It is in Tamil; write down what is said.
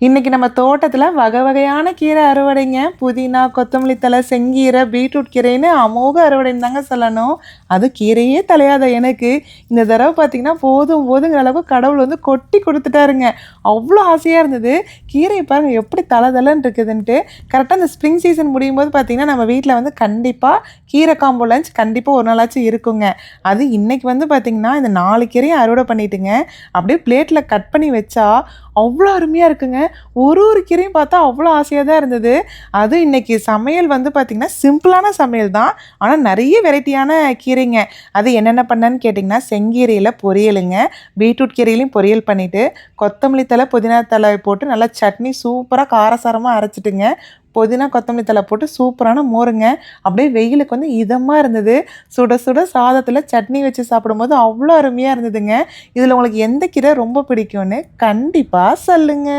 இன்னைக்கு நம்ம தோட்டத்துல வகை வகையான கீரை அறுவடைங்க. புதினா, கொத்தமல்லி தழை, செங்கீரை, பீட்ரூட் கீரைன்னு அமோக அறுவடைன்னு தாங்க சொல்லணும். அது கீரையே தலையாத எனக்கு இந்த தடவை பார்த்தீங்கன்னா, போதும் போதுங்கிற அளவுக்கு கடவுள் வந்து கொட்டி குடுத்துட்டாருங்க. அவ்வளோ ஆசையா இருந்தது. கீரைய பாருங்க எப்படி தளதளன்னு இருக்குதுன்ட்டு. கரெக்ட்டா இந்த ஸ்ப்ரிங் சீசன் முடியும்போது பார்த்தீங்கன்னா, நம்ம வீட்ல வந்து கண்டிப்பா கீரை காம்போ லஞ்ச் கண்டிப்பா ஒரு நாளாச்சும் இருக்குங்க. அது இன்னைக்கு வந்து பார்த்தீங்கன்னா, இந்த 4 கீரையும் அறுவடை பண்ணிட்டுங்க. அப்படியே பிளேட்ல கட் பண்ணி வச்சா, அவ்வளோ அருமையா இருக்குங்க. ஒரு கீரையும் பார்த்தா அவ்வளோ ஆசையா தான் இருந்தது. அதுவும் இன்னைக்கு சமையல் வந்து பார்த்திங்கன்னா, சிம்பிளான சமையல் தான். ஆனா நெறைய வெரைட்டியான கீரைங்க. அது என்னென்ன பண்ணேன்னு கேட்டிங்கன்னா, செங்கீரையில பொரியலுங்க. பீட்ரூட் கீரையிலயும் பொரியல் பண்ணிட்டு, கொத்தமல்லி தழை, புதினா தழை போட்டு நல்லா சட்னி சூப்பரா காரசாரமா அரைச்சுட்டுங்க. புதினா, கொத்தமல்லி தழை போட்டு சூப்பரான மோருங்க. அப்படியே வெயிலுக்கு வந்து இதமா இருந்தது. சுட சுட சாதத்தில சட்னி வச்சு சாப்பிடும்போது அவ்வளோ அருமையா இருந்ததுங்க. இதில உங்களுக்கு எந்த கீரை ரொம்ப பிடிக்கும்னு கண்டிப்பா சொல்லுங்க.